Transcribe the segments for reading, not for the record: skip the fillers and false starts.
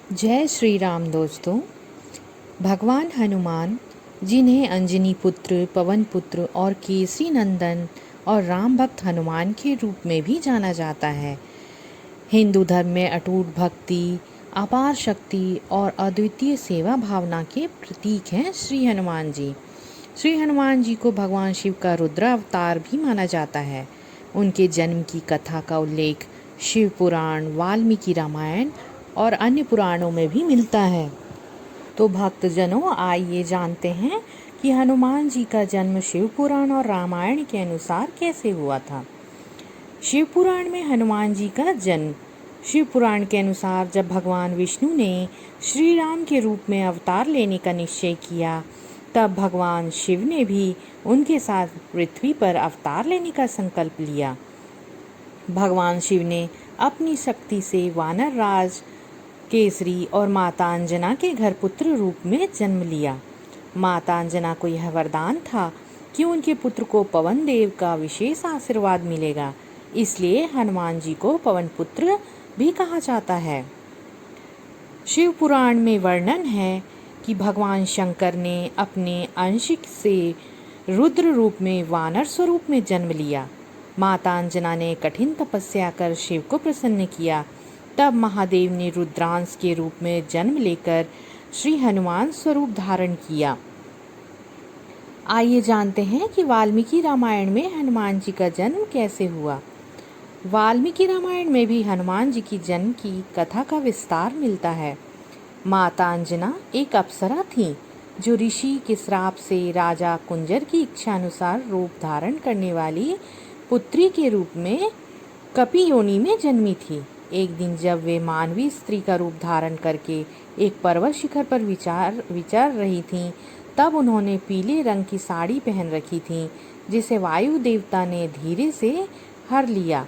जय श्री राम दोस्तों। भगवान हनुमान, जिन्हें अंजनी पुत्र, पवन पुत्र और केसरी नंदन और राम भक्त हनुमान के रूप में भी जाना जाता है, हिंदू धर्म में अटूट भक्ति, अपार शक्ति और अद्वितीय सेवा भावना के प्रतीक हैं श्री हनुमान जी। श्री हनुमान जी को भगवान शिव का रुद्र अवतार भी माना जाता है। उनके जन्म की कथा का उल्लेख शिव पुराण, वाल्मीकि रामायण और अन्य पुराणों में भी मिलता है। तो भक्तजनों, आइए जानते हैं कि हनुमान जी का जन्म शिव पुराण और रामायण के अनुसार कैसे हुआ था। शिव पुराण में हनुमान जी का जन्म। शिव पुराण के अनुसार जब भगवान विष्णु ने श्री राम के रूप में अवतार लेने का निश्चय किया, तब भगवान शिव ने भी उनके साथ पृथ्वी पर अवतार लेने का संकल्प लिया। भगवान शिव ने अपनी शक्ति से वानर राज केसरी और माता अंजना के घर पुत्र रूप में जन्म लिया। माता अंजना को यह वरदान था कि उनके पुत्र को पवन देव का विशेष आशीर्वाद मिलेगा, इसलिए हनुमान जी को पवन पुत्र भी कहा जाता है। शिव पुराण में वर्णन है कि भगवान शंकर ने अपने अंशिक से रुद्र रूप में वानर स्वरूप में जन्म लिया। माता अंजना ने कठिन तपस्या कर शिव को प्रसन्न किया। तब महादेव ने रुद्रांश के रूप में जन्म लेकर श्री हनुमान स्वरूप धारण किया। आइए जानते हैं कि वाल्मीकि रामायण में हनुमान जी का जन्म कैसे हुआ। वाल्मीकि रामायण में भी हनुमान जी की जन्म की कथा का विस्तार मिलता है। माता अंजना एक अप्सरा थी जो ऋषि के श्राप से राजा कुंजर की इच्छा अनुसार रूप धारण करने वाली पुत्री के रूप में कपि योनि में जन्मी थी। एक दिन जब वे मानवी स्त्री का रूप धारण करके एक पर्वत शिखर पर विचार रही थीं, तब उन्होंने पीले रंग की साड़ी पहन रखी थी, जिसे वायु देवता ने धीरे से हर लिया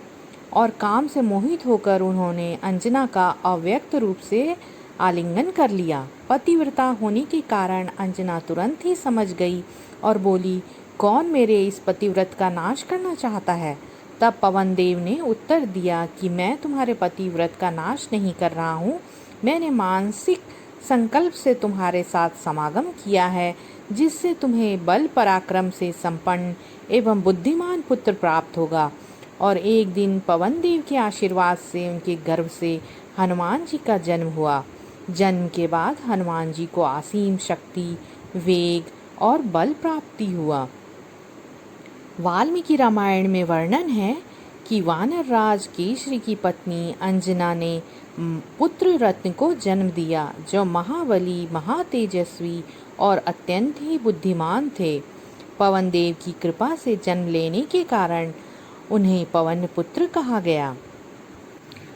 और काम से मोहित होकर उन्होंने अंजना का अव्यक्त रूप से आलिंगन कर लिया। पतिव्रता होने के कारण अंजना तुरंत ही समझ गई और बोली, कौन मेरे इस पतिव्रत का नाश करना चाहता है। तब पवन देव ने उत्तर दिया कि मैं तुम्हारे पतिव्रत का नाश नहीं कर रहा हूँ, मैंने मानसिक संकल्प से तुम्हारे साथ समागम किया है, जिससे तुम्हें बल पराक्रम से संपन्न एवं बुद्धिमान पुत्र प्राप्त होगा। और एक दिन पवन देव के आशीर्वाद से उनके गर्भ से हनुमान जी का जन्म हुआ। जन्म के बाद हनुमान जी को असीम शक्ति, वेग और बल प्राप्ति हुआ। वाल्मीकि रामायण में वर्णन है कि वानर राज केसरी की पत्नी अंजना ने पुत्र रत्न को जन्म दिया, जो महाबली, महातेजस्वी और अत्यंत ही बुद्धिमान थे। पवन देव की कृपा से जन्म लेने के कारण उन्हें पवन पुत्र कहा गया।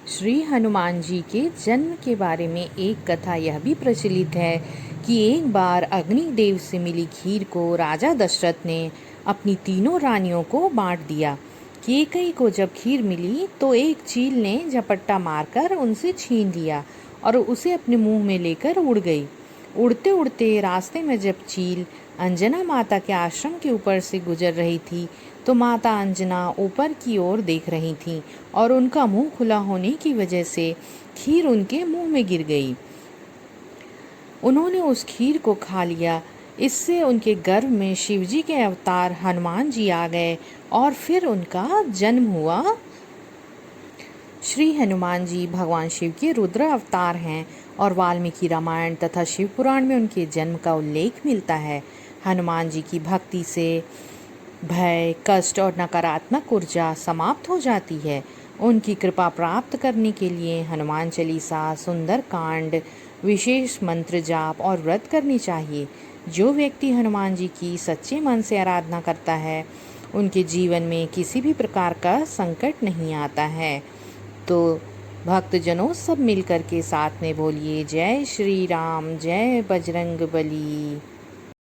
श्री हनुमान जी के जन्म के बारे में एक कथा यह भी प्रचलित है कि एक बार अग्निदेव से मिली खीर को राजा दशरथ ने अपनी तीनों रानियों को बांट दिया। कैकेयी को जब खीर मिली तो एक चील ने झपट्टा मारकर उनसे छीन लिया और उसे अपने मुंह में लेकर उड़ गई। उड़ते उड़ते रास्ते में जब चील अंजना माता के आश्रम के ऊपर से गुजर रही थी, तो माता अंजना ऊपर की ओर देख रही थीं और उनका मुंह खुला होने की वजह से खीर उनके मुंह में गिर गई। उन्होंने उस खीर को खा लिया। इससे उनके गर्भ में शिवजी के अवतार हनुमान जी आ गए और फिर उनका जन्म हुआ। श्री हनुमान जी भगवान शिव के रुद्र अवतार हैं और वाल्मीकि रामायण तथा शिव पुराण में उनके जन्म का उल्लेख मिलता है। हनुमान जी की भक्ति से भय, कष्ट और नकारात्मक ऊर्जा समाप्त हो जाती है। उनकी कृपा प्राप्त करने के लिए हनुमान चालीसा, सुंदर कांड, विशेष मंत्र जाप और व्रत करनी चाहिए। जो व्यक्ति हनुमान जी की सच्चे मन से आराधना करता है, उनके जीवन में किसी भी प्रकार का संकट नहीं आता है। तो भक्तजनों, सब मिलकर के साथ में बोलिए, जय श्री राम, जय बजरंग बली।